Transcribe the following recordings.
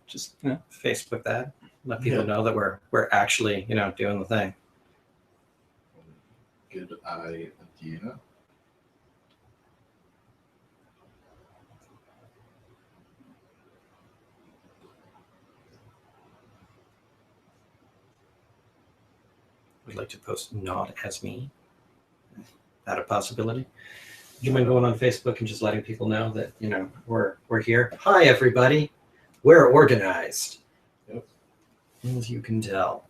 Just Facebook that. Let people know that we're actually doing the thing. Good idea. Would like to post not as me. That a possibility? Do you mind going on Facebook and just letting people know that we're here? Hi everybody, we're organized. Yep. As you can tell,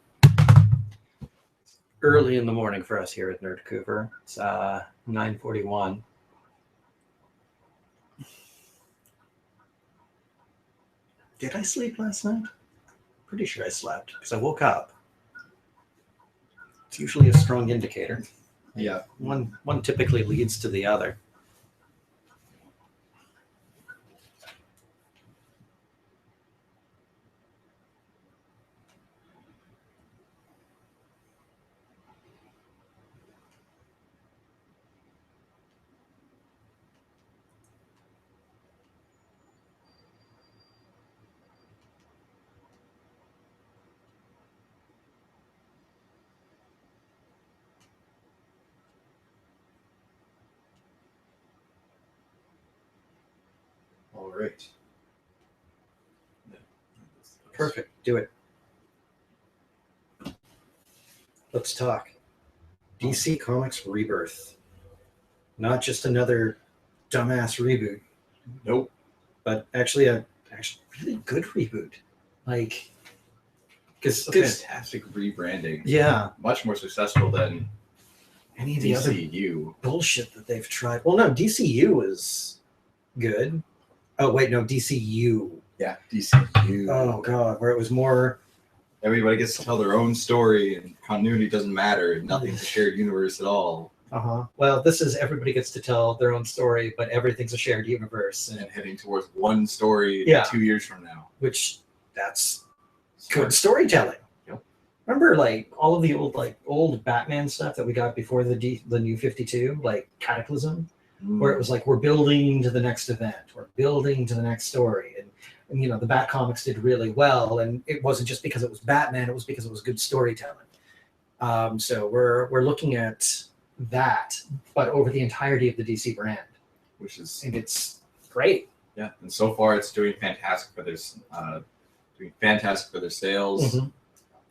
early in the morning for us here at Nerdcouver. It's 9:41. Did I sleep last night? Pretty sure I slept because I woke up. It's usually a strong indicator. Yeah. One typically leads to the other. All right. Perfect. Do it. Let's talk. DC Comics Rebirth. Not just another dumbass reboot. Nope. But actually a really good reboot. Like, It's a fantastic rebranding. Yeah. Much more successful than any of the DCU. other bullshit that they've tried. Well, no, DCU is good. Oh, wait, no, DCU. Yeah, DCU. Oh, God, where it was more... Everybody gets to tell their own story, and continuity doesn't matter, and nothing's a shared universe at all. Well, this is everybody gets to tell their own story, but everything's a shared universe. And heading towards one story 2 years from now. Which, that's good storytelling. Yep. Remember, like, all of the old Batman stuff that we got before the New 52, like Cataclysm? Where it was like, we're building to the next event, we're building to the next story. And the Bat comics did really well. And it wasn't just because it was Batman, it was because it was good storytelling. So we're looking at that, but over the entirety of the DC brand. And it's great. Yeah, and so far it's doing fantastic for their sales.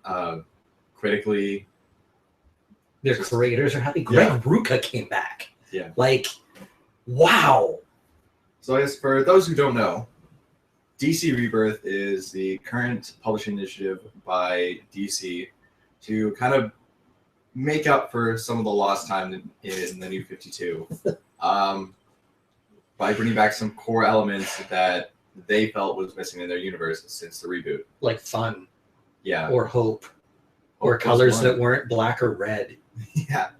Mm-hmm. Critically. Their creators are happy. Greg Rucka came back. Yeah. Like, wow. So I guess for those who don't know, DC Rebirth is the current publishing initiative by DC to kind of make up for some of the lost time in the New 52 by bringing back some core elements that they felt was missing in their universe since the reboot. Like fun. Yeah. Or hope. Or colors that weren't black or red. Yeah.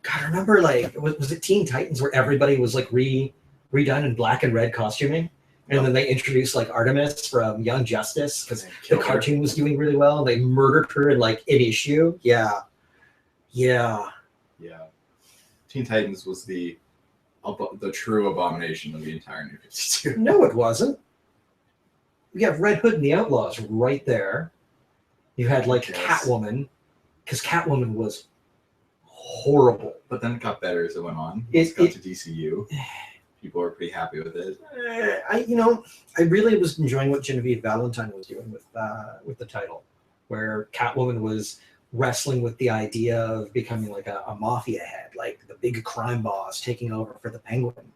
God, I remember, like, was it Teen Titans where everybody was like redone in black and red costuming? And then they introduced like Artemis from Young Justice because the cartoon was doing really well. And they murdered her in like an issue. Yeah. Teen Titans was the true abomination of the entire New 52. No, it wasn't. You have Red Hood and the Outlaws right there. You had like Catwoman, because Catwoman was horrible. But then it got better as it went on. It got to DCU. People were pretty happy with it. I really was enjoying what Genevieve Valentine was doing with the title, where Catwoman was wrestling with the idea of becoming like a mafia head, like the big crime boss taking over for the Penguin,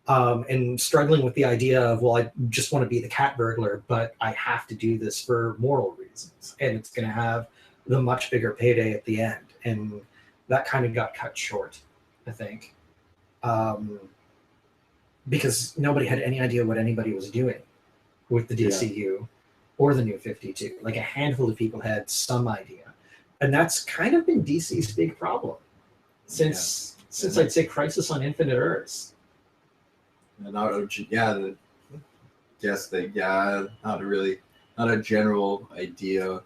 and struggling with the idea of, well, I just want to be the cat burglar, but I have to do this for moral reasons, and it's going to have the much bigger payday at the end, and that kind of got cut short, I think. Because nobody had any idea what anybody was doing with the DCU or the New 52. Like a handful of people had some idea. And that's kind of been DC's big problem since I'd say Crisis on Infinite Earths. Not a general idea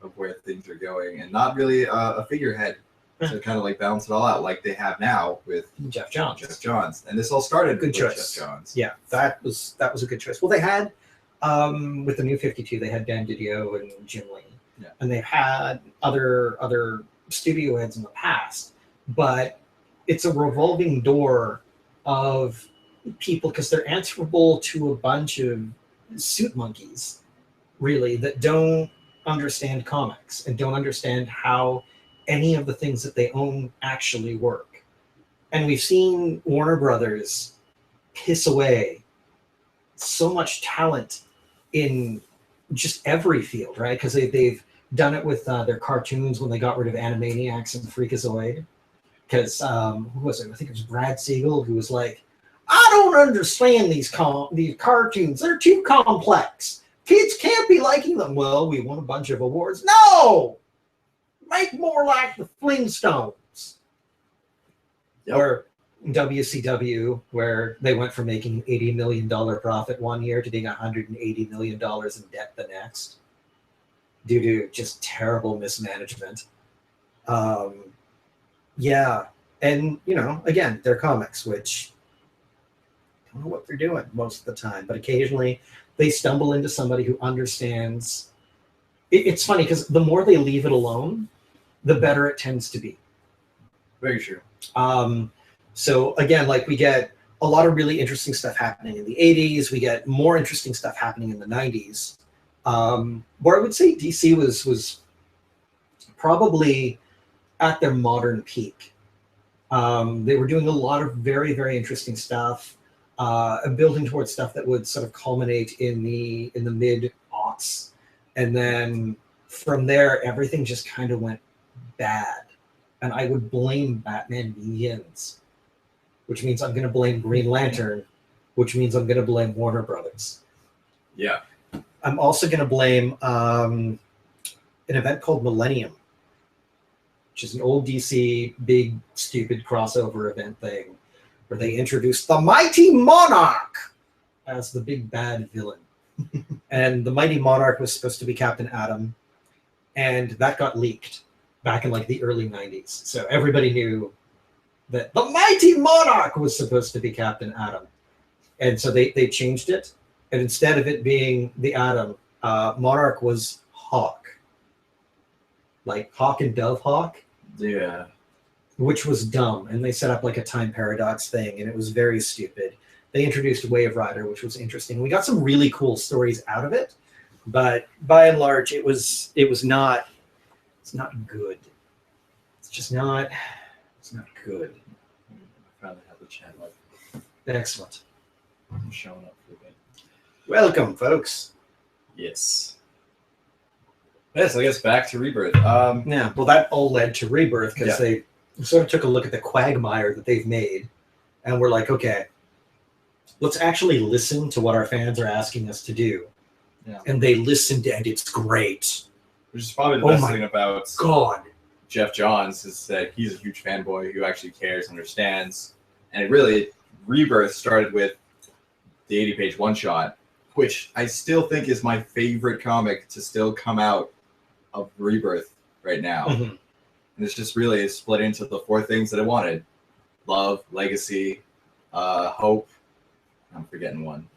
of where things are going, and not really a figurehead to kind of like balance it all out, like they have now with Jeff Johns. And this all started good with choice. Jeff Johns. Yeah, that was a good choice. Well, they had With the New 52, they had Dan Didio and Jim Lee, Yeah. and they've had other studio heads in the past, but it's a revolving door of people because they're answerable to a bunch of suit monkeys, really, that don't understand comics and don't understand how any of the things that they own actually work. And we've seen Warner Brothers piss away so much talent in just every field, right? Because they've done it with their cartoons when they got rid of Animaniacs and Freakazoid. Because who was it? I think it was Brad Siegel who was like, "I don't understand these cartoons. They're too complex. Kids can't be liking them." Well, we won a bunch of awards. No, make more like the Flintstones. Yep. Or WCW, where they went from making $80 million profit one year to being $180 million in debt the next, due to just terrible mismanagement. Yeah, and again, they're comics, which I don't know what they're doing most of the time, but occasionally they stumble into somebody who understands. It's funny because the more they leave it alone, the better it tends to be. Very true. So again, like we get a lot of really interesting stuff happening in the 80s. We get more interesting stuff happening in the 90s. Where I would say DC was probably at their modern peak. They were doing a lot of very, very interesting stuff, building towards stuff that would sort of culminate in the mid-aughts. And then from there, everything just kind of went bad. And I would blame Batman Begins, which means I'm going to blame Green Lantern, which means I'm going to blame Warner Brothers. Yeah. I'm also going to blame an event called Millennium, which is an old DC big stupid crossover event thing where they introduced the Mighty Monarch as the big bad villain. And the Mighty Monarch was supposed to be Captain Atom, and that got leaked back in like the early 90s. So everybody knew that the Mighty Monarch was supposed to be Captain Atom. And so they changed it. And instead of it being the Atom, Monarch was Hawk. Like Hawk and Dove Hawk. Yeah. Which was dumb. And they set up like a time paradox thing, and it was very stupid. They introduced Wave Rider, which was interesting. We got some really cool stories out of it, but by and large, it's not good. It's just not, it's not good. I finally have the chat up. Excellent. I'm showing up for a bit. Welcome, folks. Yes. Yes, I guess back to Rebirth. Yeah, well, that all led to Rebirth because Yeah. they sort of took a look at the quagmire that they've made, and we're like, okay, let's actually listen to what our fans are asking us to do. Yeah. And they listened, and it's great. Which is probably the Oh best my thing about God. Jeff Johns is that he's a huge fanboy who actually cares, understands, and it really, Rebirth started with the 80-page one-shot, which I still think is my favorite comic to still come out of Rebirth right now. Mhm. And it's just really split into the four things that I wanted: love, legacy, hope. I'm forgetting one,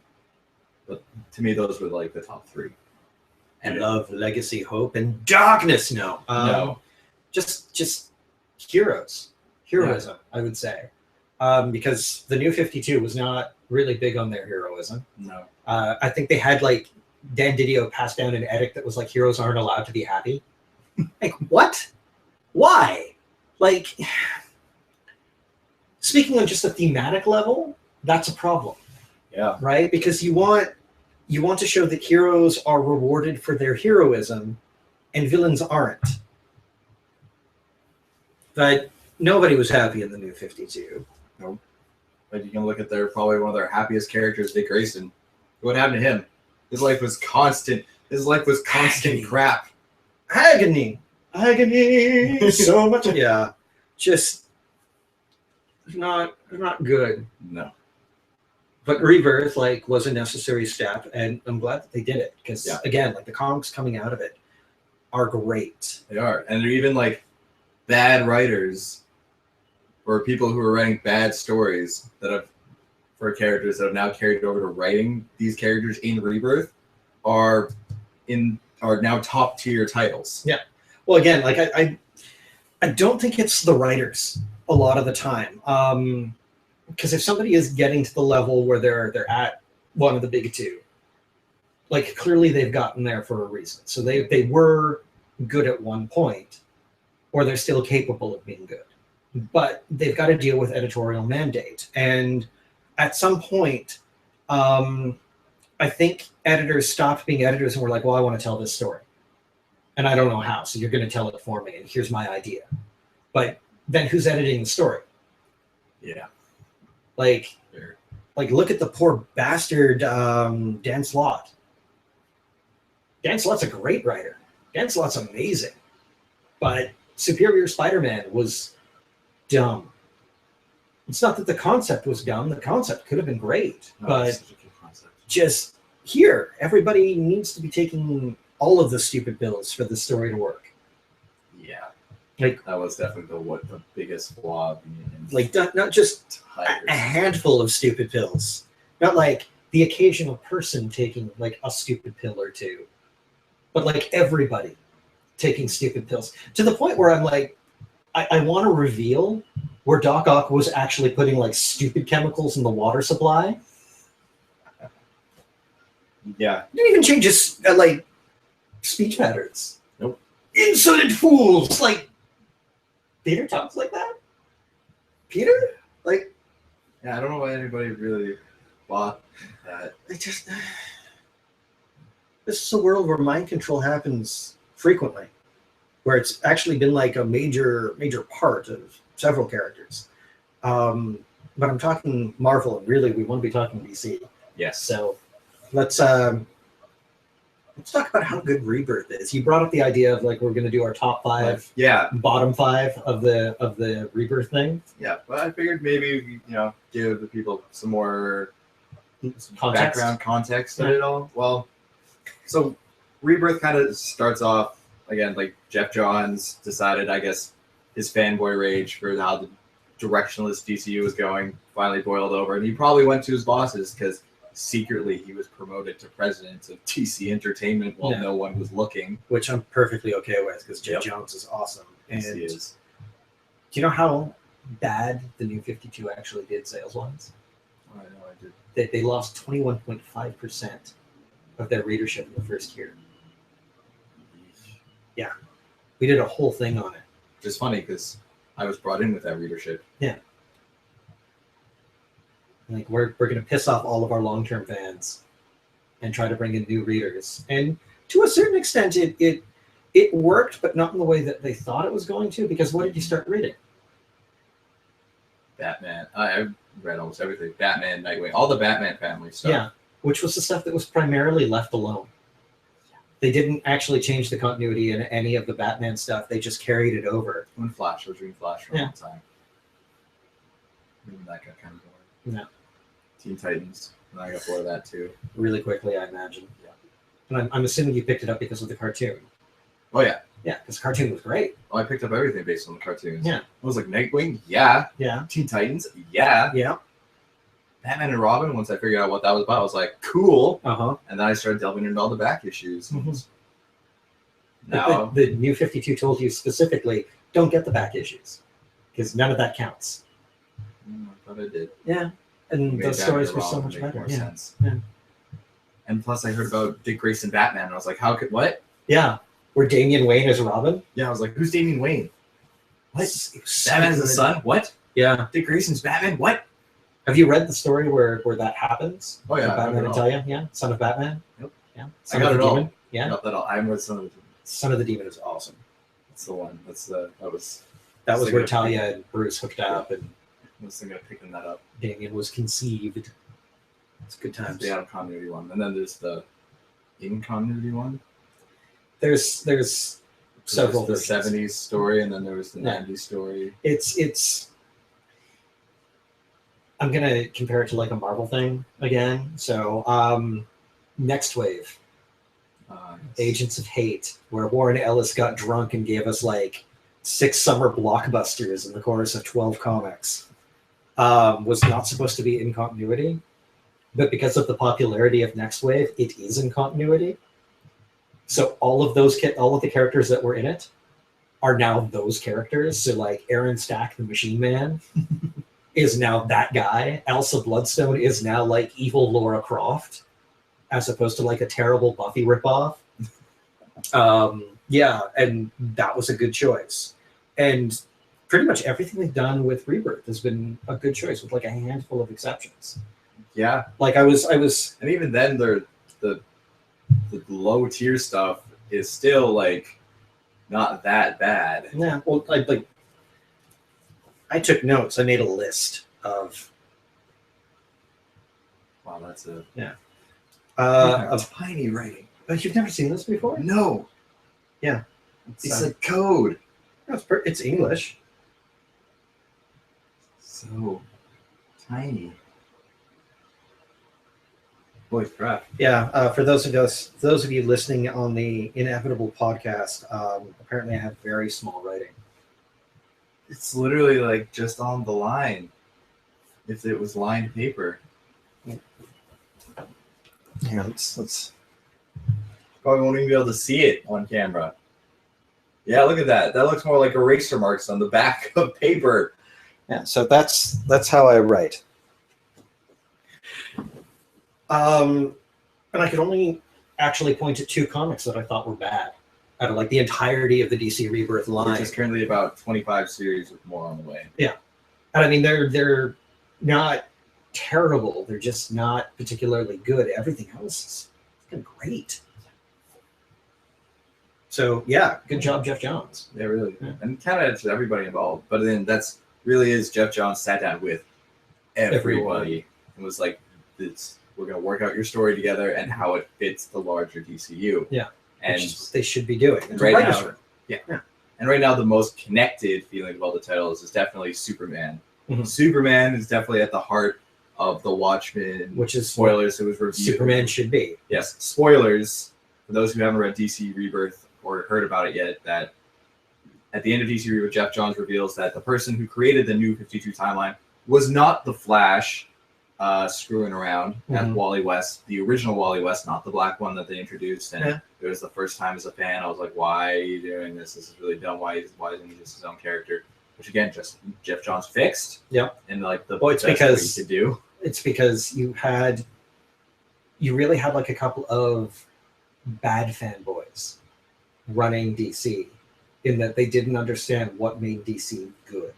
but to me, those were like the top three. And love, legacy, hope, and darkness. No. No. Just heroes. Heroism, I would say. Because the New 52 was not really big on their heroism. No. I think they had like Dan Didio pass down an edict that was like, heroes aren't allowed to be happy. Like, what? Why? Like, speaking on just a thematic level, that's a problem. Yeah. Right? Because you want to show that heroes are rewarded for their heroism and villains aren't. But nobody was happy in the New 52. Nope. But you can look at probably one of their happiest characters, Dick Grayson. What happened to him? His life was constant. His life was constant Agony. crap. Agony. So much. Yeah. Just not good. No. But Rebirth was a necessary step, and I'm glad that they did it because again, the comics coming out of it are great. They are, and they're even bad writers or people who are writing bad stories for characters that have now carried over to writing these characters in Rebirth. are now top tier titles. Yeah. Well, again, like I don't think it's the writers a lot of the time. Because if somebody is getting to the level where they're at one of the big two, like clearly they've gotten there for a reason. So they were good at one point, or they're still capable of being good. But they've got to deal with editorial mandate. And at some point, I think editors stopped being editors and were like, well, I want to tell this story. And I don't know how, so you're going to tell it for me, and here's my idea. But then who's editing the story? Yeah. Like look at the poor bastard Dan Slott. Dan Slott's a great writer. Dan Slott's amazing. But Superior Spider-Man was dumb. It's not that the concept was dumb. The concept could have been great. But just here, everybody needs to be taking all of the stupid pills for the story to work. Yeah. Like that was definitely the biggest flaw. Like not just a handful of stupid pills. Not like the occasional person taking like a stupid pill or two. But like everybody taking stupid pills. To the point where I'm like, I want to reveal where Doc Ock was actually putting like stupid chemicals in the water supply. Yeah. He didn't even change his like speech patterns. Nope. Insolent fools! Like Peter talks like that? Peter? Like yeah, I don't know why anybody really bought that. This is a world where mind control happens frequently. Where it's actually been like a major part of several characters. But I'm talking Marvel, and really we want to be talking DC. Yes. So let's talk about how good Rebirth is. You brought up the idea of like we're going to do our top 5, bottom 5 of the Rebirth thing. Yeah, but I figured maybe give the people some more background context of it all. Well, so Rebirth kind of starts off again like Jeff Johns decided, I guess, his fanboy rage for how the directionless DCU was going finally boiled over, and he probably went to his bosses because secretly he was promoted to president of DC Entertainment while no one was looking, which I'm perfectly okay with because Jeff Johns is awesome. And yes, he is. Do you know how bad the New 52 actually did sales wise? I know I did. They lost 21.5% of their readership in the first year. Yeah, we did a whole thing on it. Which is funny because I was brought in with that readership. Yeah. Like we're going to piss off all of our long-term fans and try to bring in new readers. And to a certain extent, it worked, but not in the way that they thought it was going to. Because what did you start reading? Batman. I've read almost everything. Batman, Nightwing, all the Batman family stuff. Yeah, which was the stuff that was primarily left alone. They didn't actually change the continuity in any of the Batman stuff. They just carried it over. When Flash was reading Flash for a long time. Even that got kind of boring. No. Teen Titans. And I got bored of that too. Really quickly, I imagine. Yeah. And I'm assuming you picked it up because of the cartoon. Oh, yeah. Yeah, because the cartoon was great. Oh, I picked up everything based on the cartoons. Yeah. I was like, Nightwing? Yeah. Yeah. Teen Titans? Yeah. Yeah. Batman and Robin, once I figured out what that was about, I was like, cool. Uh-huh. And then I started delving into all the back issues. Mm-hmm. Now, the New 52 told you specifically, don't get the back issues. Because none of that counts. I thought I did. Yeah. And those stories were so much better. More yeah. sense. Yeah. And plus, I heard about Dick Grayson Batman, and I was like, how could, what? Yeah. Where Damian Wayne is Robin? Yeah, I was like, who's Damian Wayne? What? So Batman's good. the son? What? Yeah. Dick Grayson's Batman? What? Have you read the story where that happens? Oh, yeah. Batman Italia? Yeah. Son of Batman? Yep. Yeah. I got it all. Demon? Yeah. Not that all. I read Son of the Demon. Son of the Demon is awesome. That's the one. That was where Talia and Bruce hooked up, and I was thinking of picking that up. Damian was conceived. It's good times. The out of continuity one, and then there's the in continuity one. There's several. There's the '70s story, and then there was the '90s story. It's. I'm gonna compare it to like a Marvel thing again. So, Next Wave. Agents of Hate, where Warren Ellis got drunk and gave us like 6 summer blockbusters in the course of 12 comics, was not supposed to be in continuity. but because of the popularity of Next Wave, it is in continuity. So all of the characters that were in it are now those characters. So like Aaron Stack, the Machine Man, is now that guy. Elsa Bloodstone is now like evil Laura Croft, as opposed to like a terrible Buffy ripoff. Yeah, and that was a good choice. And pretty much everything they've done with Rebirth has been a good choice, with like a handful of exceptions. Yeah, like I was, and even then, the low tier stuff is still like not that bad. Yeah, well, I took notes. I made a list of. Wow, that's a Of tiny writing. But you've never seen this before? No. Yeah, It's like code. it's English. So tiny. Holy crap. Yeah, for those of you listening on the Inevitable podcast, apparently I have very small writing. It's literally like just on the line. If it was lined paper. Yeah, let's. Probably won't even be able to see it on camera. Yeah, look at that. That looks more like eraser marks on the back of paper. Yeah, so that's how I write. And I could only actually point to 2 comics that I thought were bad out of like the entirety of the DC Rebirth line. Which is currently about 25 series with more on the way. Yeah. And I mean, they're not terrible. They're just not particularly good. Everything else is fucking great. So yeah, good job, Jeff Johns. Yeah, really. Yeah. And kind of to everybody involved. But then that's really is Jeff Johns sat down with everybody and was like, we're going to work out your story together and how it fits the larger DCU. Yeah. And they should be doing. And right now, yeah. And right now, the most connected feeling of all the titles is definitely Superman. Mm-hmm. Superman is definitely at the heart of the Watchmen. Which is spoilers. It was reviewed. Superman should be. Yes, spoilers for those who haven't read DC Rebirth or heard about it yet. That at the end of DC Rebirth, Jeff Johns reveals that the person who created the New 52 timeline was not the Flash. Screwing around at Wally West, the original Wally West, not the black one that they introduced. And it was the first time as a fan, I was like, why are you doing this? This is really dumb. Why isn't he just his own character? Which again, just Jeff Johns fixed. Yep. And like the it's best because way to do. It's because you really had like a couple of bad fanboys running DC, in that they didn't understand what made DC good.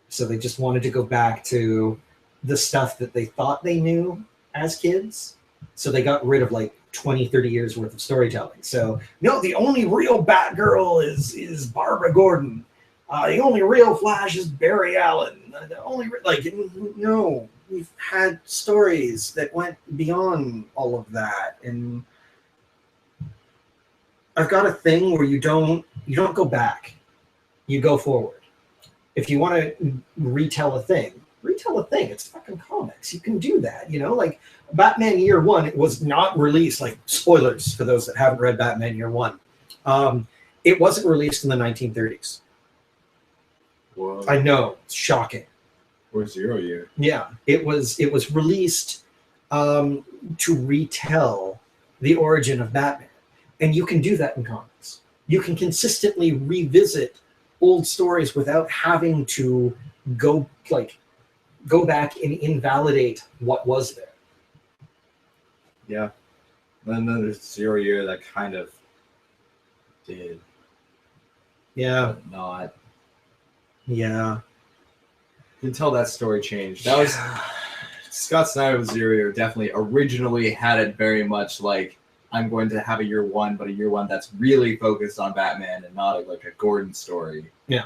So they just wanted to go back to the stuff that they thought they knew as kids. So they got rid of like 20, 30 years worth of storytelling. So no, the only real Batgirl is Barbara Gordon. The only real Flash is Barry Allen. The only no, we've had stories that went beyond all of that. And I've got a thing where you don't go back, you go forward. If you want to retell a thing. It's fucking comics. You can do that, like Batman Year One. It was not released. Like, spoilers for those that haven't read Batman Year One. It wasn't released in the 1930s. Whoa. I know, it's shocking. Or 0 year. Yeah, it was released to retell the origin of Batman, and you can do that in comics. You can consistently revisit old stories without having to go back and invalidate what was there. Yeah. And then there's 0 year that kind of did. Yeah. But not. Yeah. You can tell that story changed. That was Scott Snyder with 0 year definitely originally had it very much like, I'm going to have a Year One, but a Year One that's really focused on Batman and not like a Gordon story. Yeah.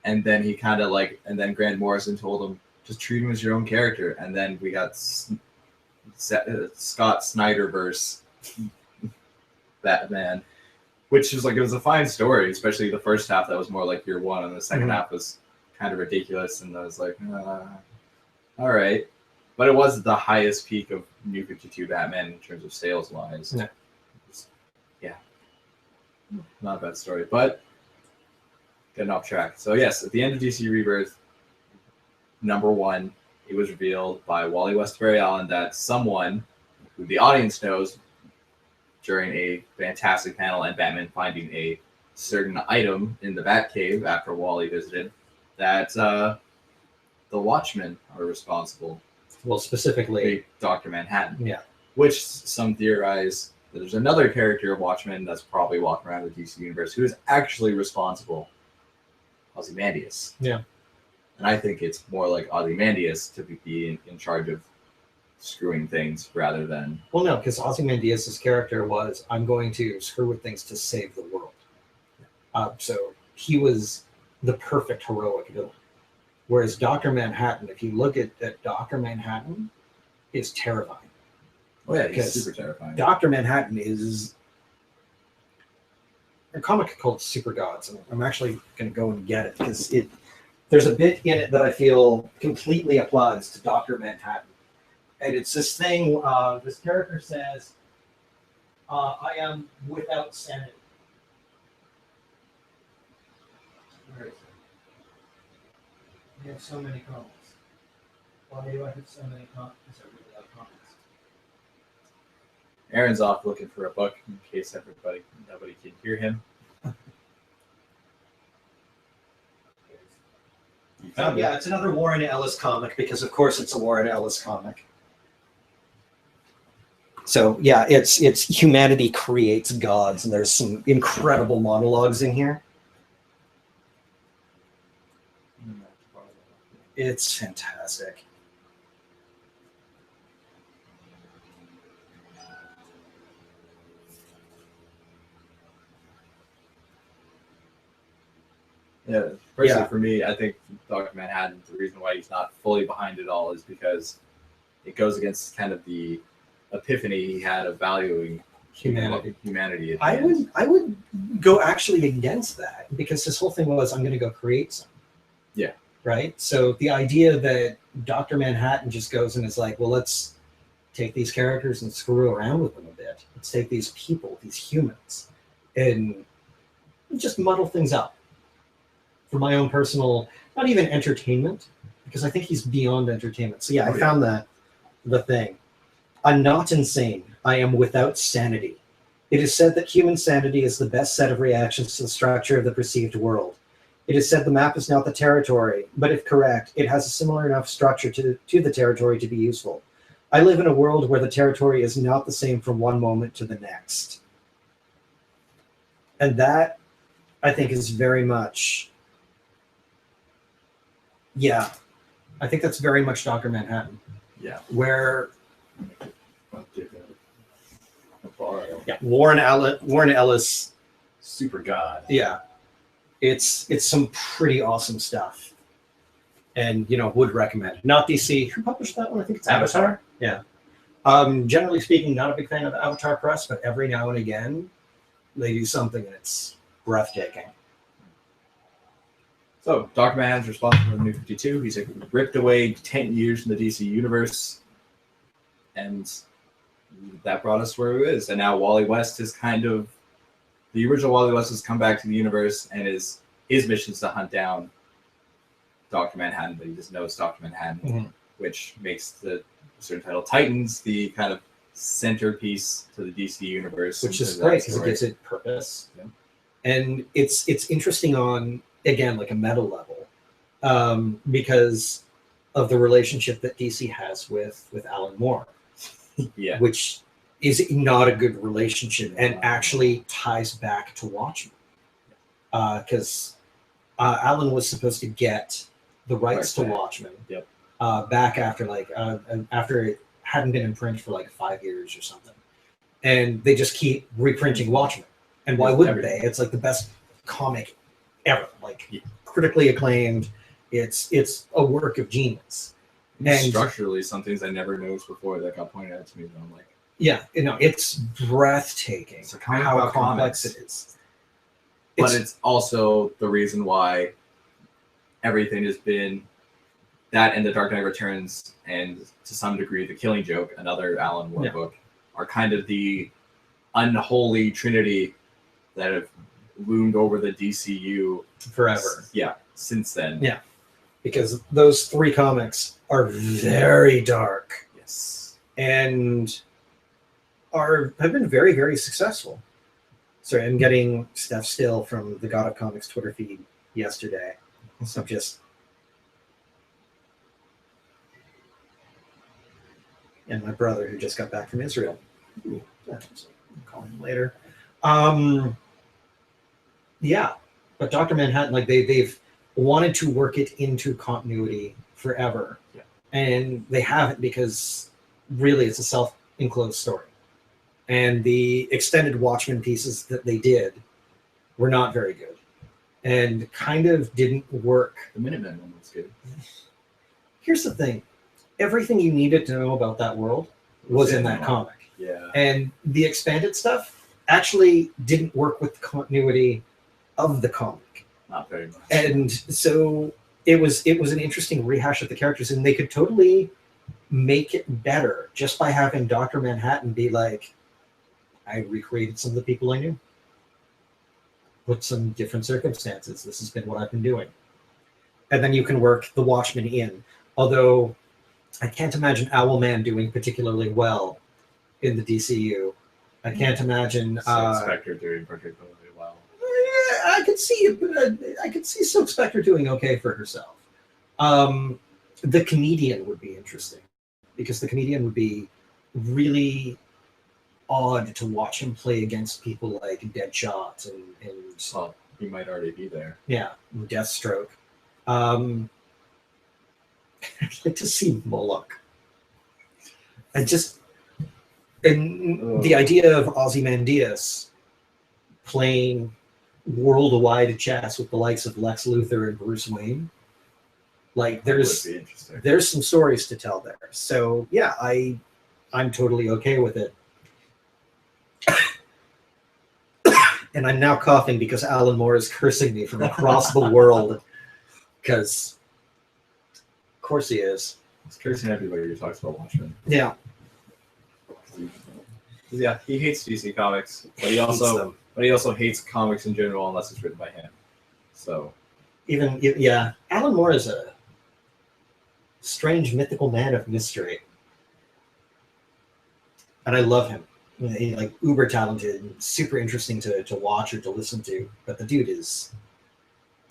And then he kind of and then Grant Morrison told him, just treat him as your own character. And then we got Scott Snyderverse Batman, which was it was a fine story, especially the first half that was more like Year One, and the second half was kind of ridiculous. And I was like, all right. But it was the highest peak of New 52 Batman in terms of sales wise. Yeah. Not a bad story, but getting off track. So yes, at the end of DC Rebirth, number 1 it was revealed by Wally West Barry Allen that someone who the audience knows during a fantastic panel and Batman finding a certain item in the Batcave after Wally visited, that the Watchmen are responsible. Well, specifically Dr. Manhattan. Yeah. Which some theorize that there's another character of Watchmen that's probably walking around the DC universe who is actually responsible. Ozymandias. Yeah. And I think it's more like Ozymandias to be in charge of screwing things rather than... Well, no, because Ozymandias' character was, I'm going to screw with things to save the world. So he was the perfect heroic villain. Whereas Dr. Manhattan, if you look at Dr. Manhattan, is terrifying. Oh yeah, he's super terrifying. Dr. Manhattan is a comic called Super Gods, and I'm actually going to go and get it because there's a bit in it that I feel completely applies to Dr. Manhattan. And it's this thing, this character says, I am without sanity. Where is it? I have so many comments. Why do I have so many comments? Because I really have comments. Aaron's off looking for a book in case nobody can hear him. Yeah, it's another Warren Ellis comic because, of course, it's a Warren Ellis comic. So yeah, it's humanity creates gods, and there's some incredible monologues in here. It's fantastic. Yeah, personally for me, I think Dr. Manhattan, the reason why he's not fully behind it all is because it goes against kind of the epiphany he had of valuing humanity. I would go actually against that because his whole thing was, I'm going to go create some. Yeah. Right. So the idea that Dr. Manhattan just goes and is like, well, let's take these characters and screw around with them a bit. Let's take these people, these humans, and just muddle things up for my own personal, not even entertainment, because I think he's beyond entertainment. So yeah, I found the thing. I'm not insane. I am without sanity. It is said that human sanity is the best set of reactions to the structure of the perceived world. It is said the map is not the territory, but if correct, it has a similar enough structure to the territory to be useful. I live in a world where the territory is not the same from one moment to the next. And that, I think, is very much, yeah, I think that's very much Dr. Manhattan. Yeah. Where... Yeah, Warren Ellis, Super God. Yeah, it's some pretty awesome stuff, and would recommend. Not DC. Who published that one? I think it's Avatar. Yeah. Generally speaking, not a big fan of Avatar Press, but every now and again, they do something and it's breathtaking. So, Dr. Manhattan's responsible for the New 52. He's ripped away 10 years from the DC universe, and that brought us where it is. And now Wally West is the original Wally West has come back to the universe, and his mission is to hunt down Dr. Manhattan, but he just knows Dr. Manhattan, which makes the certain title Titans the kind of centerpiece to the DC universe. Which is great because it gives it purpose. Yeah. And it's interesting on, again, like a meta level, because of the relationship that DC has with Alan Moore. Yeah, which is not a good relationship and actually ties back to Watchmen. Because Alan was supposed to get the rights to Watchmen back after after it hadn't been in print for 5 years or something. And they just keep reprinting Watchmen. And why wouldn't they? It's the best comic ever. Critically acclaimed. It's a work of genius. And structurally, some things I never noticed before that got pointed out to me. But I'm like, yeah, it's breathtaking how complex it is. But it's also the reason why everything has been that, and The Dark Knight Returns, and to some degree, The Killing Joke, another Alan Moore book, are kind of the unholy trinity that have loomed over the DCU forever. Yeah, since then. Yeah, because those three comics are very dark Yes. and have been very, very successful. Sorry, I'm getting stuff still from the God of Comics Twitter feed yesterday. So just and my brother who just got back from Israel. Ooh, I'll call him later. Yeah, but Dr. Manhattan, like they've wanted to work it into continuity forever, Yeah. and they haven't because really it's a self-enclosed story, and the extended Watchmen pieces that they did were not very good, and kind of didn't work. The Minutemen one was good. Here's the thing: everything you needed to know about that world was in that comic, Yeah. and the expanded stuff actually didn't work with the continuity of the comic. Not very much. And so it was an interesting rehash of the characters, and they could totally make it better just by having Dr. Manhattan be like, I recreated some of the people I knew with some different circumstances. This has been what I've been doing. And then you can work the Watchmen in. Although I can't imagine Owlman doing particularly well in the DCU. I can't imagine Spectre doing particularly well. I could see Silk Spectre doing okay for herself. The Comedian would be interesting because the Comedian would be really odd to watch him play against people like Deadshot and Well, he might already be there. yeah, Deathstroke. I'd like to see Moloch. The idea of Ozymandias playing worldwide chess with the likes of Lex Luthor and Bruce Wayne. Like there's some stories to tell there. So yeah, I'm totally okay with it. And I'm now coughing because Alan Moore is cursing me from across the world. Because of course he is. He's cursing everybody who talks about Watchmen. Yeah. Yeah, he hates DC Comics, but he also hates comics in general unless it's written by him. So Alan Moore is a strange mythical man of mystery, and I love him. He's like uber talented, and super interesting to watch or to listen to. But the dude he's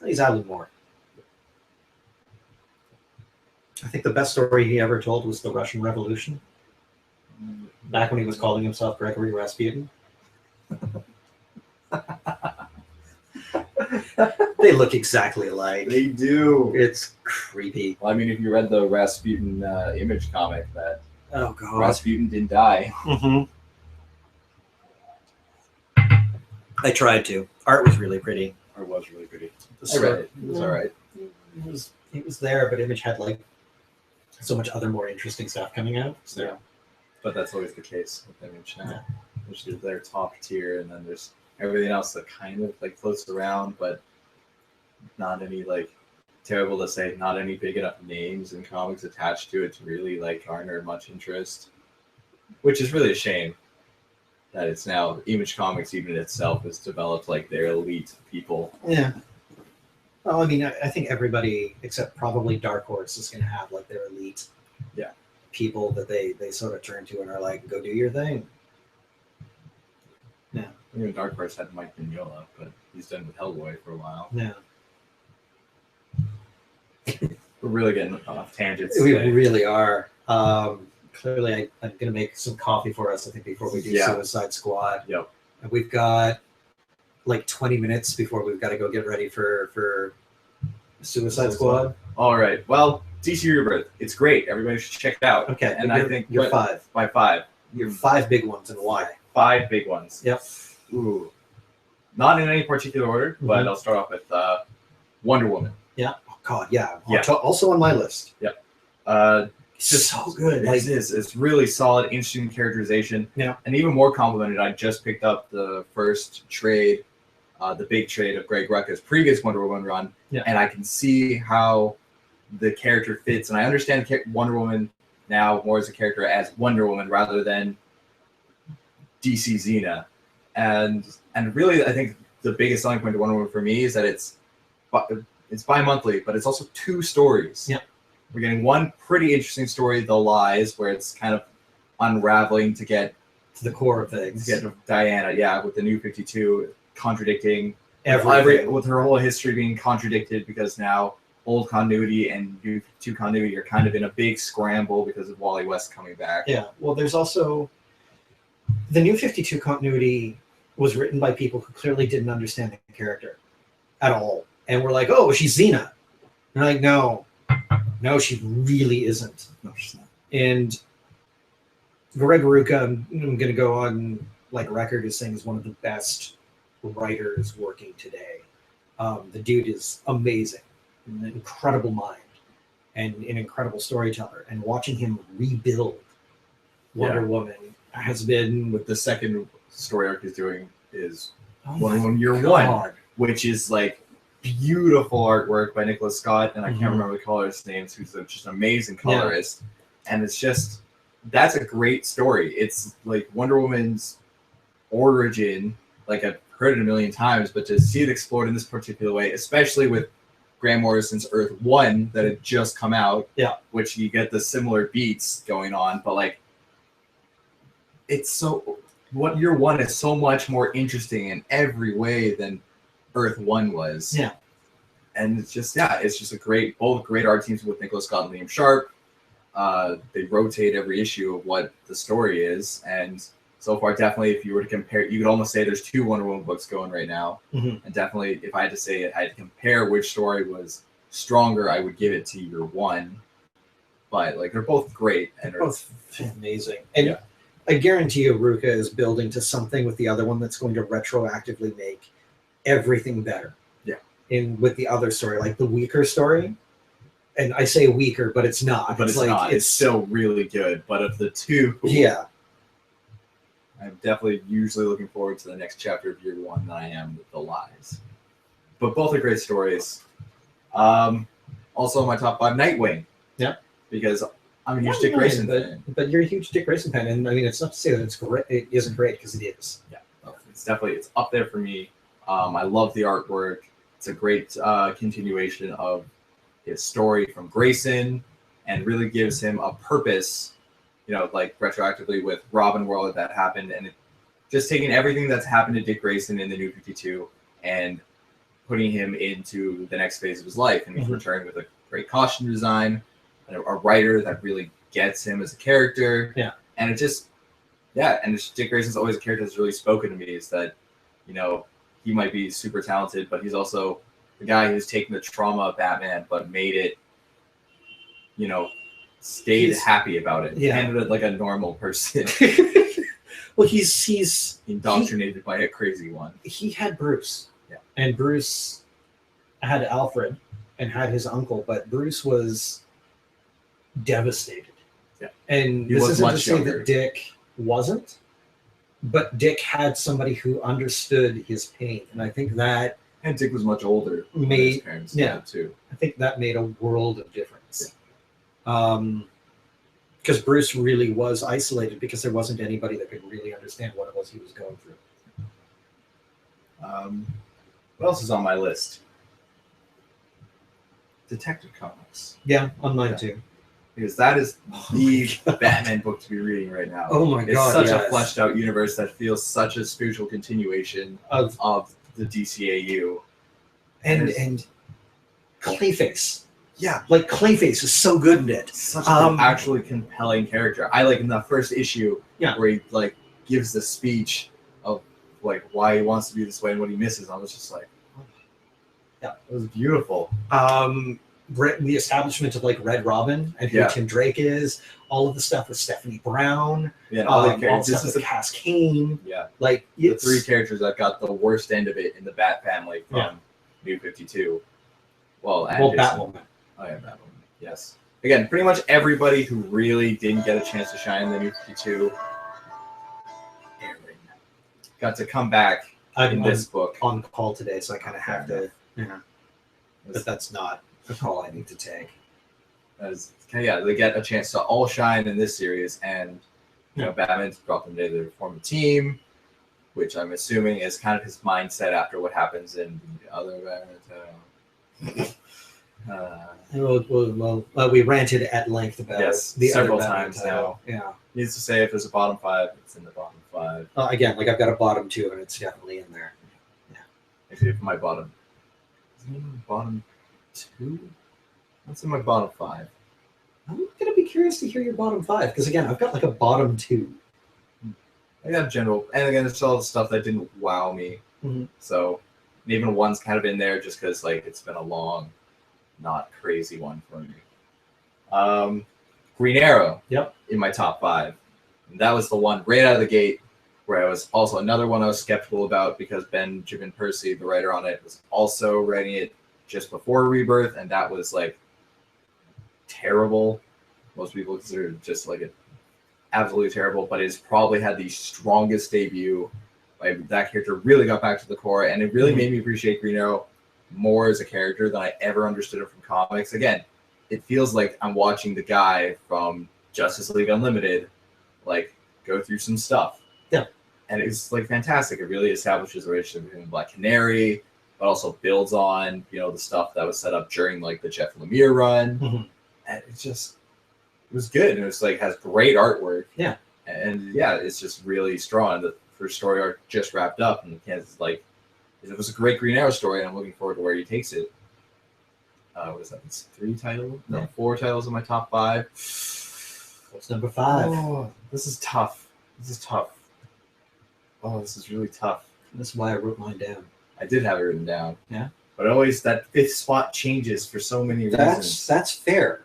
Alan Moore. I think the best story he ever told was the Russian Revolution. Back when he was calling himself Gregory Rasputin. They look exactly alike. they do. It's creepy. Well, I mean, if you read the Rasputin Image comic, that Oh god. Rasputin didn't die. Mm-hmm. I tried to. Art was really pretty. Art was really pretty. I read it. It was all right. It was there, but Image had like so much other more interesting stuff coming out. So. Yeah. But that's always the case with Image now. Yeah. Which is their top tier, and then there's everything else that kind of like floats around, but not any like terrible to say, not any big enough names and comics attached to it to really like garner much interest. Which is really a shame that it's now Image Comics even itself has developed like their elite people. Yeah. Well, I mean, I think everybody except probably Dark Horse is going to have like their elite people that they sort of turn to and are like, go do your thing. Yeah. Even Dark Horse had Mike Mignola, but he's done with Hellboy for a while. Yeah. We're really getting off tangents. We today. really are. Clearly, I'm going to make some coffee for us, I think, before we do Suicide Squad. Yep. And we've got like 20 minutes before we've got to go get ready for Suicide Squad. All right. Well, DC Rebirth. It's great. Everybody should check it out. Okay. And I think you're five. By five. You're five big ones, and why? 5 big ones. Yep. Ooh. Not in any particular order, but I'll start off with Wonder Woman. Yeah. Oh God. Yeah. Yeah. Also on my list. Yep. Just so good. It's really solid, interesting characterization. Yeah. And even more complimented, I just picked up the first trade, the big trade of Greg Rucka's previous Wonder Woman run, and I can see how the character fits. And I understand Wonder Woman now more as a character as Wonder Woman rather than DC Xena. And really, I think the biggest selling point to Wonder Woman for me is that it's bi-monthly, but it's also 2 stories. Yeah. We're getting one pretty interesting story, The Lies, where it's kind of unraveling to get to the core of things. To get to Diana, with the New 52 contradicting Everything. with her whole history being contradicted because now old continuity and New 52 continuity are kind of in a big scramble because of Wally West coming back. Yeah. Well, there's also the New 52 continuity was written by people who clearly didn't understand the character at all, and were like, "Oh, she's Xena." And like, no, she really isn't. No, she's not. And Greg Rucka, I'm going to go on like record as saying is one of the best writers working today. The dude is amazing, an incredible mind, and an incredible storyteller. And watching him rebuild Wonder Woman has been with the second story arc he's doing is Wonder Woman Year One, which is like beautiful artwork by Nicholas Scott, and I can't remember the colorist's names, who's just an amazing colorist. And it's just, that's a great story. It's like Wonder Woman's origin, like I've heard it a million times, but to see it explored in this particular way, especially with Grant Morrison's Earth 1 that had just come out, which you get the similar beats going on, but like it's so, what Year One is so much more interesting in every way than Earth 1 was. Yeah. And it's just both great art teams with Nicholas Scott and Liam Sharp. They rotate every issue of what the story is, and so far, definitely, if you were to compare, you could almost say there's two Wonder Woman books going right now. And definitely, if I had to say it, I had to compare which story was stronger, I would give it to Year One. But like, they're both great, and they're both amazing. And I guarantee you, Ruka is building to something with the other one that's going to retroactively make everything better. With the other story, like the weaker story. And I say weaker, but it's not. But it's like, not. It's still really good. But of the two, I'm definitely usually looking forward to the next chapter of Year One than I am with The Lies. But both are great stories. Also, my top 5, Nightwing. Because I'm a huge Dick Grayson fan. But you're a huge Dick Grayson fan, and I mean, it's not to say that it's great. It isn't great, because it is. It's up there for me. I love the artwork. It's a great continuation of his story from Grayson, and really gives him a purpose, like retroactively with Robin World that happened, and just taking everything that's happened to Dick Grayson in the New 52 and putting him into the next phase of his life. And he's returning with a great costume design, and a writer that really gets him as a character. And it just, and Dick Grayson's always a character that's really spoken to me, is that, he might be super talented, but he's also the guy who's taken the trauma of Batman, but made it, stayed happy about it. Handled it like a normal person. Well, he's indoctrinated by a crazy one. He had Bruce. And Bruce had Alfred and had his uncle, but Bruce was devastated. And this isn't to say that Dick wasn't, but Dick had somebody who understood his pain. And I think that, and Dick was much older than his parents too. I think that made a world of difference. Because Bruce really was isolated because there wasn't anybody that could really understand what it was he was going through. What else is on my list? Detective Comics. Yeah, on mine too. Because that is the Batman book to be reading right now. Oh my God! It's such a fleshed out universe that feels such a spiritual continuation of the DCAU. And Clayface. Like Clayface is so good in it. Such an actually compelling character. I like in the first issue where he like gives the speech of like why he wants to be this way and what he misses. I was just like, it was beautiful. The establishment of like Red Robin and who Tim Drake is, all of the stuff with Stephanie Brown, all the characters. This is the Cass Kane. Like the three characters that got the worst end of it in the Bat family from New 52. Batwoman. Oh yeah, Batwoman. Yes. Again, pretty much everybody who really didn't get a chance to shine in the New 52 got to come back in this book. On call today, so I kind of have to. But that's not the call I need to take. They get a chance to all shine in this series, and Batman's brought them together to form a team, which I'm assuming is kind of his mindset after what happens in the other Batman. We ranted at length about Yes, the several other Batman times title. now. Yeah. Needs to say if there's a bottom 5, it's in the bottom 5. Again, like I've got a bottom 2, and it's definitely in there. Actually, for my bottom, is it in my bottom 2? What's in my bottom 5? I'm gonna be curious to hear your bottom 5 because again, I've got like a bottom 2. I got general, and again, it's all the stuff that didn't wow me. Mm-hmm. So, even one's kind of in there just because like it's been a long, not crazy one for me. Green Arrow. Yep. In my top 5. And that was the one right out of the gate where I was also another one I was skeptical about because Benjamin Percy, the writer on it, was also writing it just before Rebirth, and that was like terrible. Most people consider it just like absolutely terrible, but it's probably had the strongest debut. Like, that character really got back to the core, and it really made me appreciate Green Arrow more as a character than I ever understood it from comics. Again, it feels like I'm watching the guy from Justice League Unlimited like go through some stuff. Yeah. And it's like fantastic. It really establishes a relationship between Black Canary, but also builds on, the stuff that was set up during like the Jeff Lemire run. Mm-hmm. And it was good. And it was like has great artwork. Yeah. And yeah, it's just really strong. The first story arc just wrapped up, and Kansas like it was a great Green Arrow story, and I'm looking forward to where he takes it. What is that? It's 3 titles? No, 4 titles in my top 5. What's number 5? Oh, this is tough. Oh, this is really tough. That's why I wrote mine down. I did have it written down. Yeah. But always that 5th spot changes for so many reasons. That's fair.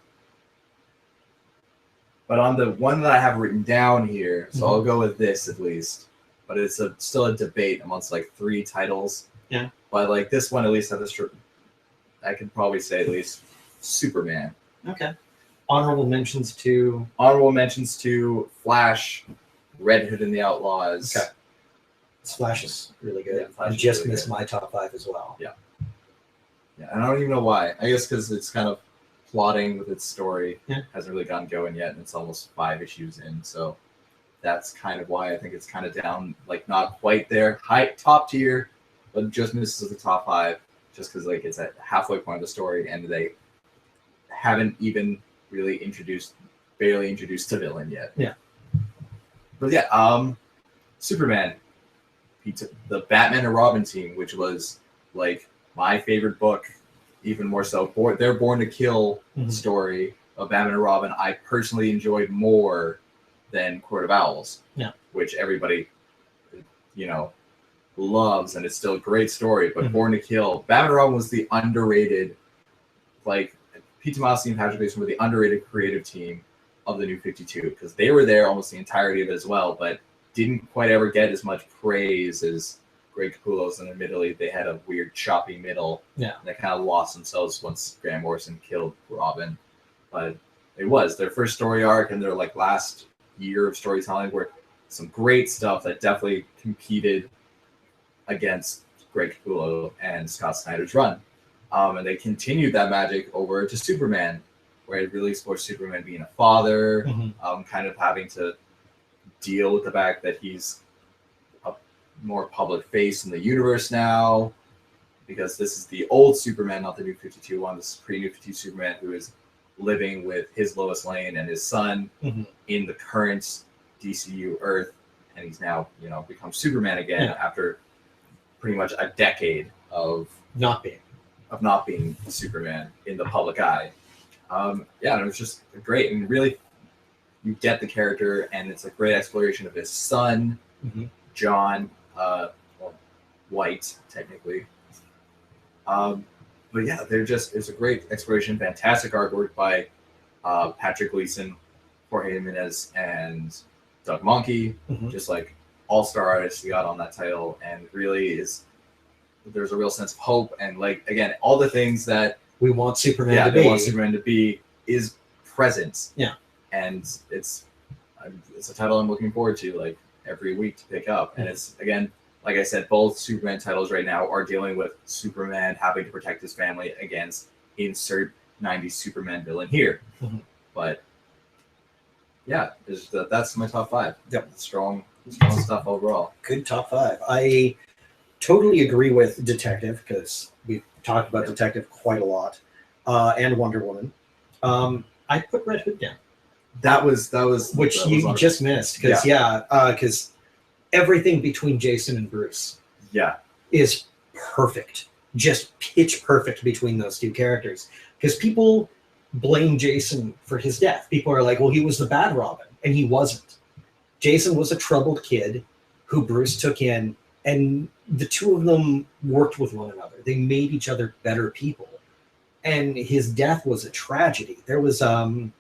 But on the one that I have written down here, so I'll go with this at least. But it's still a debate amongst like 3 titles. Yeah. But like this one at least has this. I could probably say at least Superman. Okay. Honorable mentions to Flash, Red Hood and the Outlaws. Okay. Flash is really good. Yeah, Flash I is just really missed good. my top 5 as well. Yeah, and I don't even know why. I guess because it's kind of plotting with its story. Yeah. Hasn't really gotten going yet, and it's almost 5 issues in. So that's kind of why I think it's kind of down, like not quite there, top tier, but just misses the top 5, just because like it's at halfway point of the story, and they haven't even really barely introduced the villain yet. Yeah. But yeah, Superman. The Batman and Robin team, which was like my favorite book, even more so. Their Born to Kill story of Batman and Robin, I personally enjoyed more than Court of Owls. Yeah. Which everybody, loves, and it's still a great story. But Born to Kill, Batman and Robin was the underrated, like Pete Tomasi and Patrick Gleason were the underrated creative team of the New 52 because they were there almost the entirety of it as well, but didn't quite ever get as much praise as Greg Capullo's, and admittedly they had a weird choppy middle. Yeah. They kind of lost themselves once Grant Morrison killed Robin. But it was their first story arc and their like last year of storytelling where some great stuff that definitely competed against Greg Capullo and Scott Snyder's run. And they continued that magic over to Superman, where it really explores Superman being a father, kind of having to deal with the fact that he's a more public face in the universe now, because this is the old Superman, not the New 52 one. This is pre-New 52 Superman, who is living with his Lois Lane and his son in the current DCU Earth, and he's now, become Superman again after pretty much a decade of not being Superman in the public eye. And it was just great, and really you get the character, and it's a great exploration of his son, John, White, technically. But yeah, it's a great exploration, fantastic artwork by Patrick Gleason, Jorge Jimenez, and Doug Monkey, just like all-star artists you got on that title, and really there's a real sense of hope, and like, again, all the things that we want Superman to be is present. Yeah. And it's a title I'm looking forward to like every week to pick up. And it's, again, like I said, both Superman titles right now are dealing with Superman having to protect his family against insert 90s Superman villain here. But yeah, that's my top 5. Yep. Strong stuff overall. Good top 5. I totally agree with Detective because we've talked about Detective quite a lot. and Wonder Woman. I put Red Hood down, Which you just missed because everything between Jason and Bruce is perfect, just pitch perfect between those two characters. Because people blame Jason for his death. People are like, well, he was the bad Robin, and he wasn't. Jason was a troubled kid who Bruce took in, and the two of them worked with one another. They made each other better people. And his death was a tragedy. There was a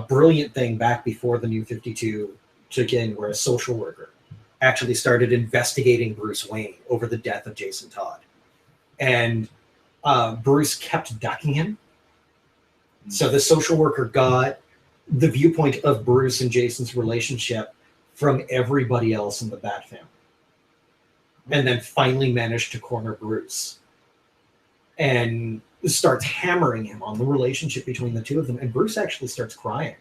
brilliant thing back before the New 52 took in where a social worker actually started investigating Bruce Wayne over the death of Jason Todd. And Bruce kept ducking him. So the social worker got the viewpoint of Bruce and Jason's relationship from everybody else in the Bat family. And then finally managed to corner Bruce and starts hammering him on the relationship between the two of them. And Bruce actually starts crying.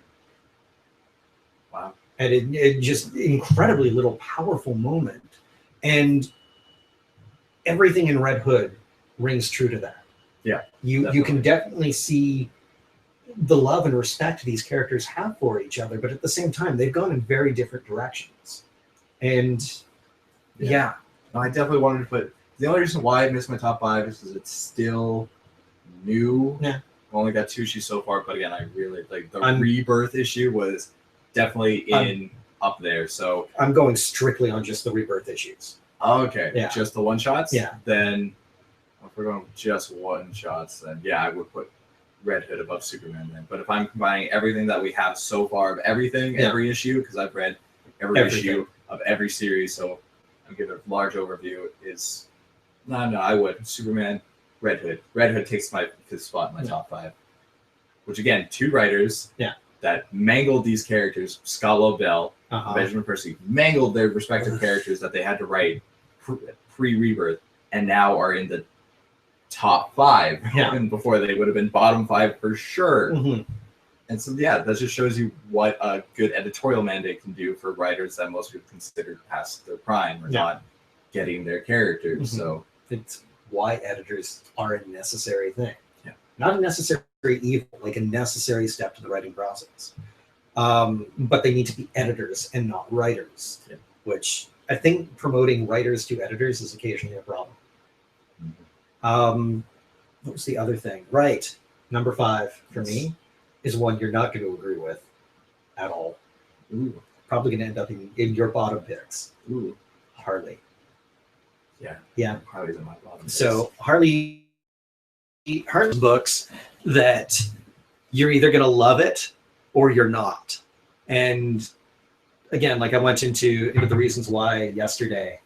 Wow. And it just incredibly little powerful moment. And everything in Red Hood rings true to that. Yeah. You can definitely see the love and respect these characters have for each other, but at the same time, they've gone in very different directions. And yeah. No, I definitely wanted to put, the only reason why I missed my top 5 is because it's still new. Yeah. I've only got 2 issues so far, but again, I really like the Rebirth issue was definitely up there. So I'm going strictly on just the Rebirth issues. Okay. Yeah. Just the one shots? Yeah. Then if we're going just one shots, then yeah, I would put Red Hood above Superman then. But if I'm combining everything that we have so far of everything, every issue, because I've read every issue of every series, so I'm giving a large overview, is no, I would. Superman, Red Hood. Red Hood takes my 5th spot in my top 5. Which again, 2 writers that mangled these characters, Scott Lobdell, Benjamin Percy, mangled their respective characters that they had to write pre-Rebirth, and now are in the top 5. And before they would have been bottom 5 for sure. And so that just shows you what a good editorial mandate can do for writers that most people consider past their prime or not getting their characters. So it's why editors are a necessary thing. Not a necessary evil, like a necessary step to the writing process. But they need to be editors and not writers, which I think promoting writers to editors is occasionally a problem. What was the other thing? Right. Number 5 for me is one you're not going to agree with at all. Probably going to end up in your bottom picks. Harley. Yeah. Harley's in my bottom picks. So Harley's books that you're either going to love it or you're not. And again, like I went into the reasons why yesterday,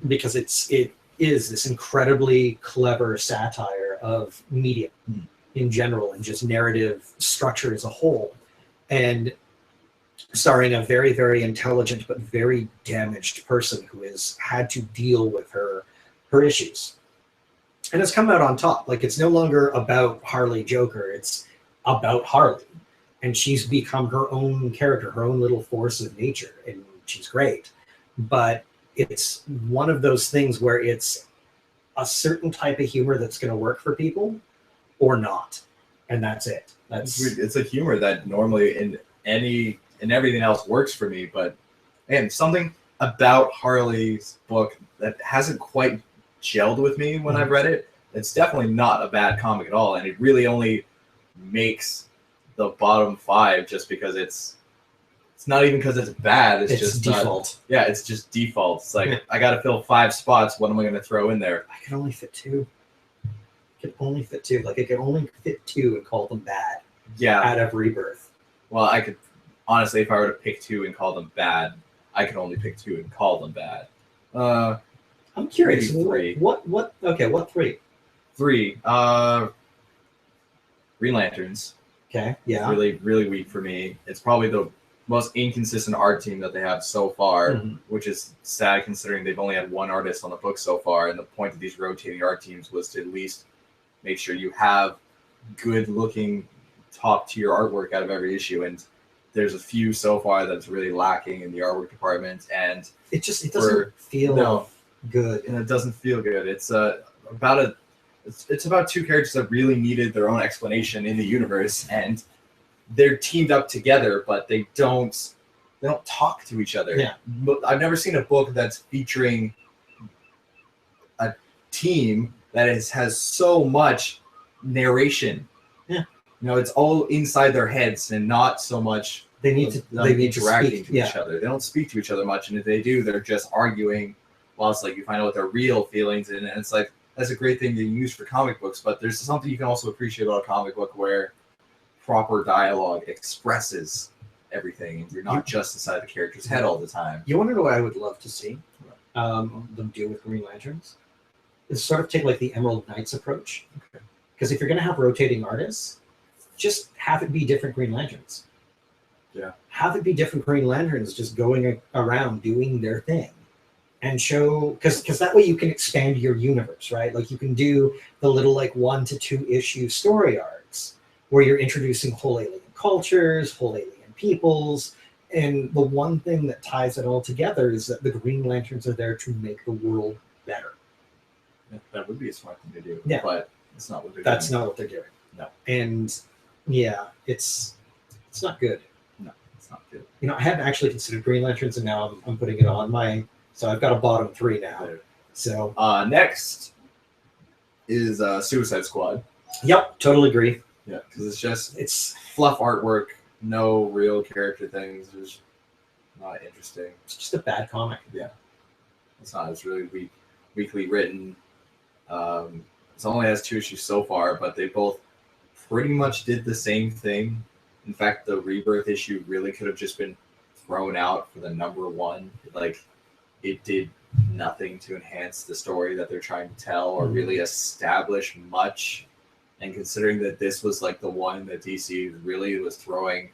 because it is this incredibly clever satire of media in general and just narrative structure as a whole, and starring a very, very intelligent but very damaged person who has had to deal with her issues. And it's come out on top. Like, it's no longer about Harley Joker, it's about Harley. And she's become her own character, her own little force of nature, and she's great. But it's one of those things where it's a certain type of humor that's going to work for people or not. And that's it. It's a humor that normally in everything else works for me. But man, something about Harley's book that hasn't quite gelled with me when I've read it. It's definitely not a bad comic at all. And it really only makes the bottom 5 just because it's not even because it's bad. It's just default. It's just default. It's like, I got to fill 5 spots. What am I going to throw in there? I can only fit 2. Like, I can only fit 2 and call them bad. Out of Rebirth. Well, I could, honestly, if I were to pick 2 and call them bad, I could only pick 2 and call them bad. I'm curious. 3. What 3? 3. Green Lanterns. Okay, yeah. Really, really weak for me. It's probably the most inconsistent art team that they have so far, which is sad considering they've only had one artist on the book so far. And the point of these rotating art teams was to at least make sure you have good-looking, top-tier artwork out of every issue. And there's a few so far that's really lacking in the artwork department. And it doesn't feel good. And it doesn't feel good. It's about it's about two characters that really needed their own explanation in the universe, and they're teamed up together, but they don't talk to each other. Yeah. But I've never seen a book that's featuring a team that has so much narration. Yeah. It's all inside their heads and not so much they need to interacting speak, to each other. They don't speak to each other much, and if they do, they're just arguing. While it's like you find out what their real feelings, and it's like that's a great thing to use for comic books. But there's something you can also appreciate about a comic book where proper dialogue expresses everything, and you're not just inside the character's head all the time. You want to know what I would love to see them do with Green Lanterns? Is sort of take like the Emerald Knights approach. Because if you're going to have rotating artists, just have it be different Green Lanterns. Yeah. Have it be different Green Lanterns just going around doing their thing. And show, because that way you can expand your universe, right? Like you can do the little like 1 to 2 issue story arcs where you're introducing whole alien cultures, whole alien peoples, and the one thing that ties it all together is that the Green Lanterns are there to make the world better. That would be a smart thing to do. Yeah. But it's not what they're That's doing. not what they're doing. No. And yeah, it's not good. No, it's not good. I hadn't actually considered Green Lanterns, and now I'm putting it on my. So I've got a bottom 3 now. So next is Suicide Squad. Yep, totally agree. Yeah, because it's fluff artwork, no real character things. It's not interesting. It's just a bad comic. Yeah, it's not. It's really weakly written. It only has 2 issues so far, but they both pretty much did the same thing. In fact, the Rebirth issue really could have just been thrown out for the #1. Like, it did nothing to enhance the story that they're trying to tell or really establish much. And considering that this was like the one that DC really was throwing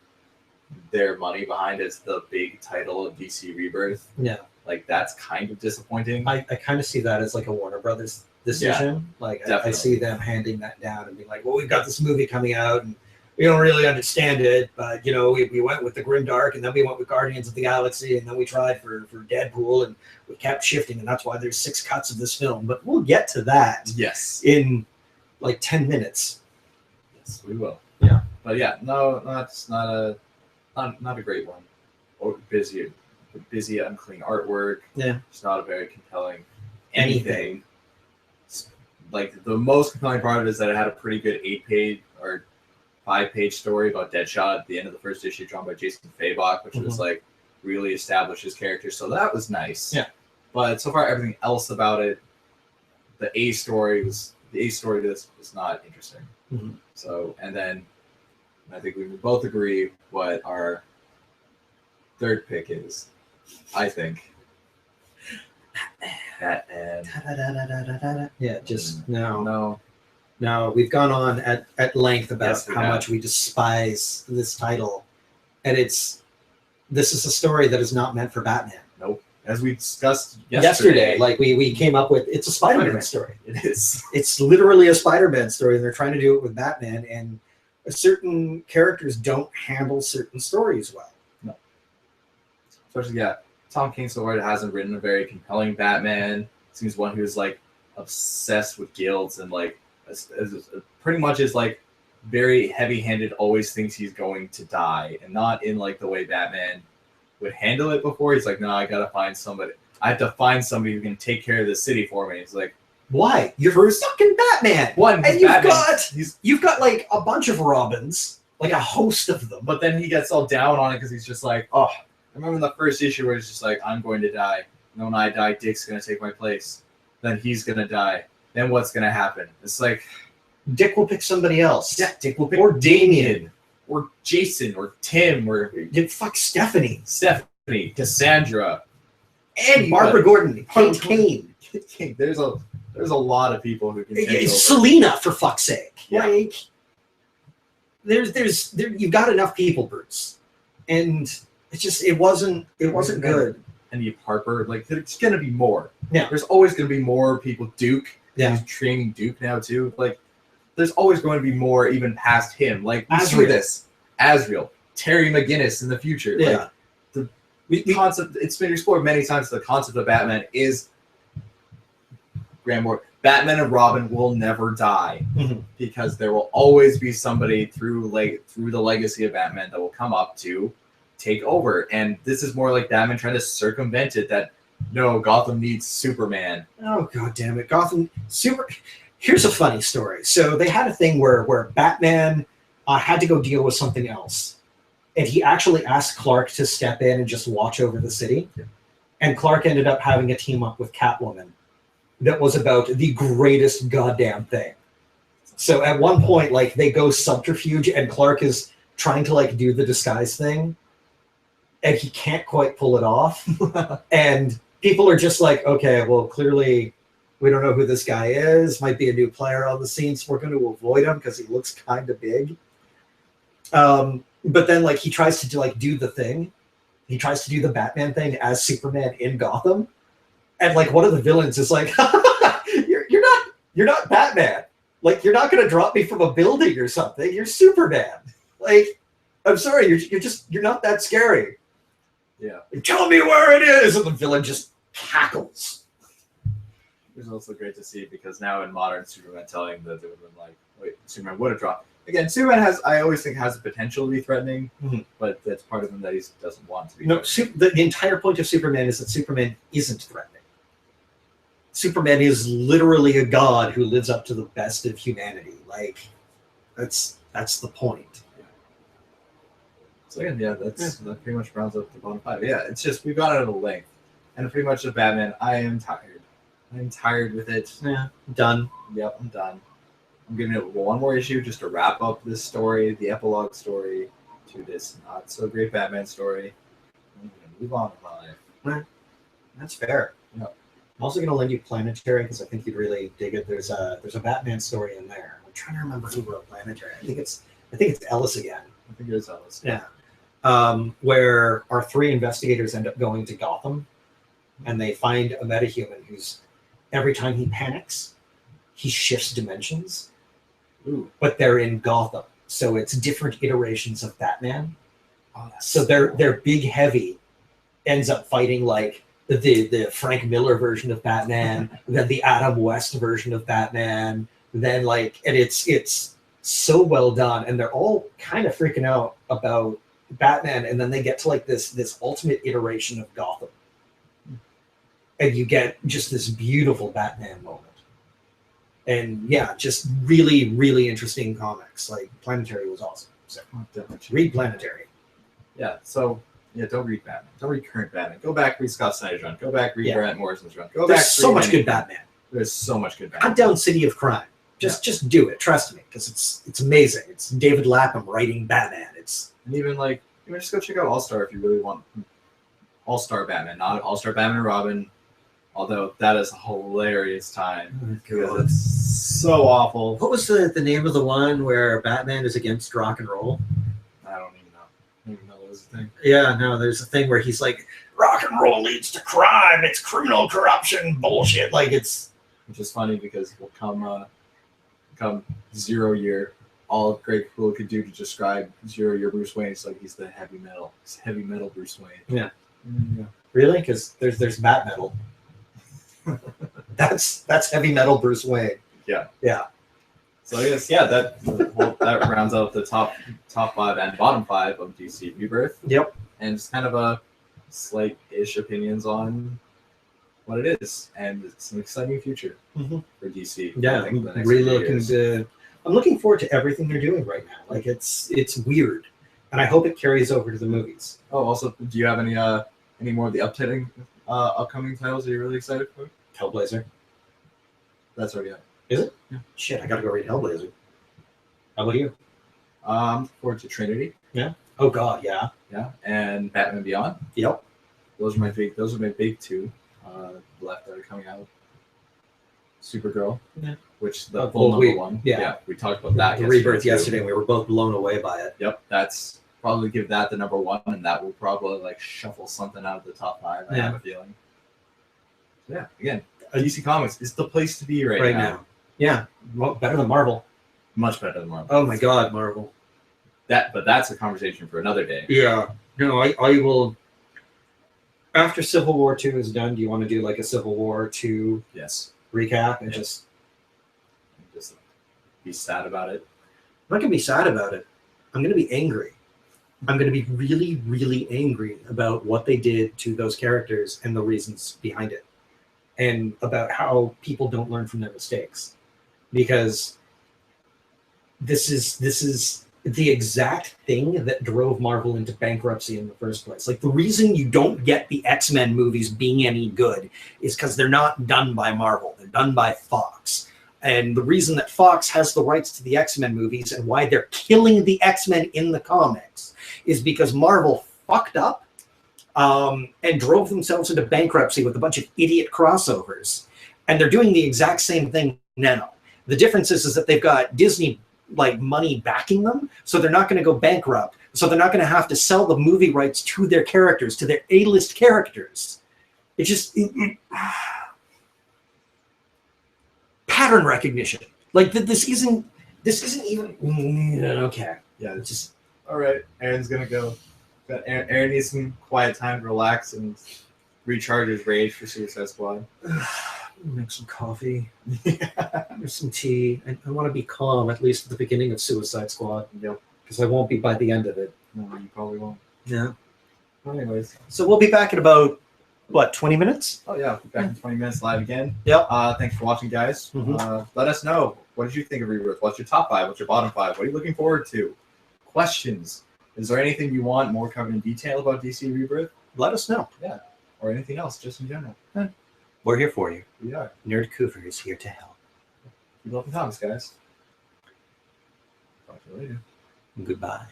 their money behind as the big title of DC Rebirth, yeah, like that's kind of disappointing. I kind of see that as like a Warner Brothers decision. Yeah, like I definitely. see them handing that down and being like, well, we've got this movie coming out and we don't really understand it, but we went with the Grimdark, and then we went with Guardians of the Galaxy, and then we tried for Deadpool, and we kept shifting, and that's why there's 6 cuts of this film. But we'll get to that. Yes, in like 10 minutes. Yes, we will. Yeah, but yeah, no, that's not a great one. Or busy, unclean artwork. Yeah, it's not a very compelling anything. Like the most compelling part of it is that it had a pretty good 8-page or 5-page story about Deadshot at the end of the first issue, drawn by Jason Fabok, which was like really established his character. So that was nice. Yeah. But so far, everything else about it, the A story to this was not interesting. Mm-hmm. So, and then I think we both agree what our third pick is. I think. Batman. Yeah, just no. No, we've gone on at length about Yes, how much we despise this title, and this is a story that is not meant for Batman. Nope. As we discussed yesterday, like we came up with, it's a Spider-Man story. It is. It's literally a Spider-Man story, and they're trying to do it with Batman, and certain characters don't handle certain stories well. No. Especially, Tom Kingsford hasn't written a very compelling Batman. Seems one who's like obsessed with guilds and like pretty much is like very heavy-handed, always thinks he's going to die, and not in like the way Batman would handle it before. He's like, no, I gotta find somebody. I have to find somebody who can take care of the city for me. He's like, why? You're fucking Batman. And you've got like a bunch of Robins, like a host of them. But then he gets all down on it because he's just like, oh, I remember in the first issue where he's just like, I'm going to die. And when I die, Dick's gonna take my place. Then he's gonna die. Then what's gonna happen? It's like Dick will pick somebody else. Yeah, Dick will pick or Damien. Or Jason, or Tim, or fuck Stephanie, Cassandra, and Barbara Gordon, Kane. There's a lot of people who can take over. Selena, for fuck's sake. Yeah. Like, you've got enough people, Bruce, and it wasn't good. And you Harper, like there's gonna be more. Yeah, there's always gonna be more people. Duke, yeah, he's training Duke now too. Like, there's always going to be more, even past him. Like Azrael, Terry McGinnis in the future. Yeah, like, the concept, it's been explored many times. The concept of Batman is Grant Morrison. Batman and Robin will never die Mhm. because there will always be somebody through the legacy of Batman that will come up to take over. And this is more like Batman trying to circumvent it. That no, Gotham needs Superman. Oh god damn it, Gotham Super. Here's a funny story. So they had a thing where Batman had to go deal with something else, and he actually asked Clark to step in and just watch over the city. Yeah. And Clark ended up having a team up with Catwoman that was about the greatest goddamn thing. So at one point, like, they go subterfuge, and Clark is trying to like do the disguise thing, and he can't quite pull it off. And people are just like, okay, well, clearly we don't know who this guy is. Might be a new player on the scene, so we're going to avoid him because he looks kind of big. But then, like, he tries to do the thing. He tries to do the Batman thing as Superman in Gotham, and like one of the villains is like, "You're not Batman. Like, you're not going to drop me from a building or something. You're Superman. Like, I'm sorry, you're not that scary. Yeah. Tell me where it is," and the villain just cackles. It was also great to see because now in modern Superman telling the villain like, wait, Superman would have dropped. Again, Superman I always think has the potential to be threatening, but that's part of him that he doesn't want to be. No, the entire point of Superman is that Superman isn't threatening. Superman is literally a god who lives up to the best of humanity. Like, that's the point. Yeah. So again, that pretty much rounds up the bottom five. Yeah, it's just we've got it at a length, and pretty much the Batman. I am tired. I'm tired with it. Yeah, done. Yep, I'm done. I'm giving it one more issue just to wrap up this story, the epilogue story to this not so great Batman story. I'm gonna move on with my life. That's fair. Yep. I'm also going to lend you Planetary because I think you'd really dig it. There's a Batman story in there. I'm trying to remember who wrote Planetary. I think it's Ellis again. I think it is Ellis. Yeah. Where our three investigators end up going to Gotham, and they find a metahuman who's every time he panics, he shifts dimensions. Ooh. But they're in Gotham, so it's different iterations of Batman. Oh, So their big heavy ends up fighting like the Frank Miller version of Batman, then the Adam West version of Batman, then like, and it's so well done, and they're all kind of freaking out about Batman, and then they get to like this ultimate iteration of Gotham, and you get just this beautiful Batman moment. And yeah, just really, really interesting comics. Like Planetary was awesome. So read Planetary. Yeah, so don't read Batman. Don't read current Batman. Go back, read Scott Snyder's run. Go back, read Grant Morrison's run. Go There's back. so much good Batman. There's so much good Batman. Hunt down City of Crime. Just do it. Trust me, because it's amazing. It's David Lapham writing Batman. And even just go check out All Star if you really want All Star Batman, not All Star Batman and Robin. Although that is a hilarious time because it's so awful. What was the name of the one where Batman is against rock and roll? I don't even know. I don't even know what was the thing. Yeah, no, there's a thing where he's like, rock and roll leads to crime. It's criminal corruption bullshit. Like it's. Which is funny because we'll come 0 year, all Greg Poole could do to describe 0 year Bruce Wayne is like he's the heavy metal Bruce Wayne. Yeah. Yeah. Really? Because there's Bat Metal. That's heavy metal Bruce Wayne. Yeah. Yeah. So I guess that rounds out the top five and bottom five of DC Rebirth. Yep. And just kind of a slight-ish opinions on what it is, and it's an exciting future for DC. Yeah, I think, the next really few years. I'm looking forward to everything they're doing right now. Like it's weird, and I hope it carries over to the movies. Oh, also, do you have any more of the upcoming titles that you're really excited for? Hellblazer. That's already out. Is it? Yeah. Shit, I gotta go read Hellblazer. How about you? I'm looking forward to Trinity. Yeah. Oh God, yeah. Yeah, and Batman Beyond. Yep. Those are my big two left that are coming out. Supergirl. Yeah. Which the full number one. Yeah. We talked about that. The Rebirth yesterday. We were both blown away by it. Yep. That's probably give that the number one, and that will probably like shuffle something out of the top five. I have a feeling. Yeah. Again, DC Comics is the place to be right now. Yeah. Well, better than Marvel. Much better than Marvel. Oh my God, Marvel. But that's a conversation for another day. Yeah. No, I will. After Civil War 2 is done, do you want to do like a Civil War 2? Yes. recap, and Yeah. just be sad about it. I'm not gonna be sad about it. I'm gonna be angry. I'm gonna be really, really angry about what they did to those characters and the reasons behind it, and about how people don't learn from their mistakes, because this is the exact thing that drove Marvel into bankruptcy in the first place. Like, the reason you don't get the X-Men movies being any good is because they're not done by Marvel. They're done by Fox. And the reason that Fox has the rights to the X-Men movies and why they're killing the X-Men in the comics is because Marvel fucked up and drove themselves into bankruptcy with a bunch of idiot crossovers. And they're doing the exact same thing now. The difference is that they've got Disney like money backing them, so they're not going to go bankrupt. So they're not going to have to sell the movie rights to their characters, to their A-list characters. It just pattern recognition. Like this isn't even okay. Yeah, it's just all right. Aaron's gonna go. Aaron needs some quiet time to relax and recharge his rage for Suicide Squad. Make some coffee. There's some tea. I want to be calm, at least at the beginning of Suicide Squad. Yep. Because I won't be by the end of it. No, you probably won't. Yeah. Well, anyways. So we'll be back in about, what, 20 minutes? Oh, yeah. Back in 20 minutes live again. Yep. Thanks for watching, guys. Mhm. Let us know. What did you think of Rebirth? What's your top 5? What's your bottom 5? What are you looking forward to? Questions. Is there anything you want more covered in detail about DC Rebirth? Let us know. Yeah. Or anything else, just in general. We're here for you. We are. Nerdcouver is here to help. Keep up the comments, guys. Talk to you later. Goodbye.